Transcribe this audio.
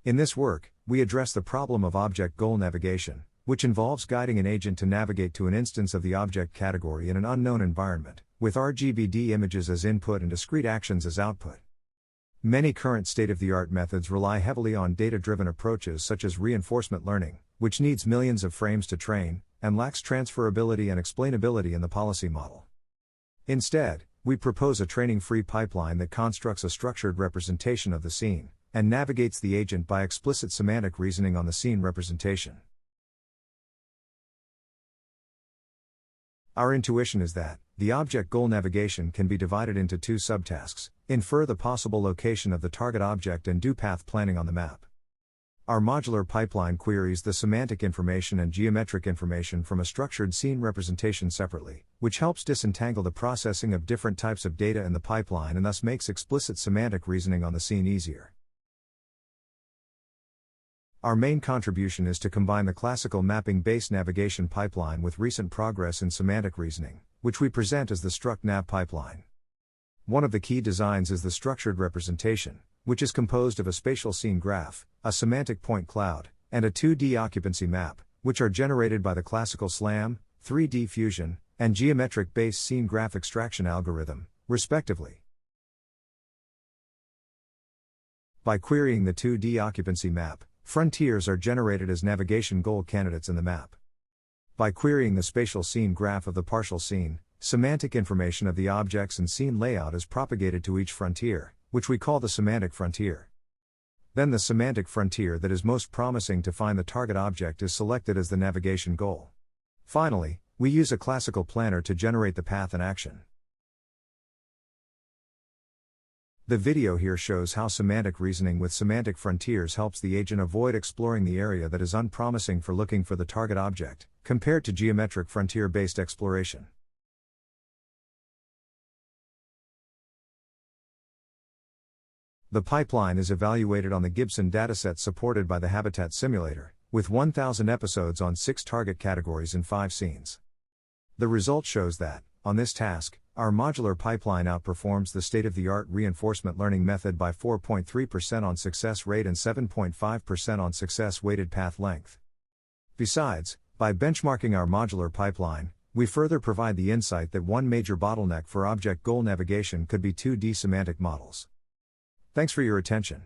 In this work, we address the problem of object goal navigation, which involves guiding an agent to navigate to an instance of the object category in an unknown environment, with RGBD images as input and discrete actions as output. Many current state-of-the-art methods rely heavily on data-driven approaches such as reinforcement learning, which needs millions of frames to train, and lacks transferability and explainability in the policy model. Instead, we propose a training-free pipeline that constructs a structured representation of the scene, and navigates the agent by explicit semantic reasoning on the scene representation. Our intuition is that the object goal navigation can be divided into two subtasks: infer the possible location of the target object and do path planning on the map. Our modular pipeline queries the semantic information and geometric information from a structured scene representation separately, which helps disentangle the processing of different types of data in the pipeline and thus makes explicit semantic reasoning on the scene easier. Our main contribution is to combine the classical mapping-based navigation pipeline with recent progress in semantic reasoning, which we present as the StructNav Pipeline. One of the key designs is the structured representation, which is composed of a spatial scene graph, a semantic point cloud, and a 2D occupancy map, which are generated by the classical SLAM, 3D fusion, and geometric-based scene graph extraction algorithm, respectively. By querying the 2D occupancy map, frontiers are generated as navigation goal candidates in the map. By querying the spatial scene graph of the partial scene, semantic information of the objects and scene layout is propagated to each frontier, which we call the semantic frontier. Then the semantic frontier that is most promising to find the target object is selected as the navigation goal. Finally, we use a classical planner to generate the path and action. The video here shows how semantic reasoning with semantic frontiers helps the agent avoid exploring the area that is unpromising for looking for the target object, compared to geometric frontier-based exploration. The pipeline is evaluated on the Gibson dataset supported by the Habitat Simulator, with 1,000 episodes on 6 target categories in 5 scenes. The result shows that, on this task, our modular pipeline outperforms the state-of-the-art reinforcement learning method by 4.3% on success rate and 7.5% on success-weighted path length. Besides, by benchmarking our modular pipeline, we further provide the insight that one major bottleneck for object goal navigation could be 2D semantic models. Thanks for your attention.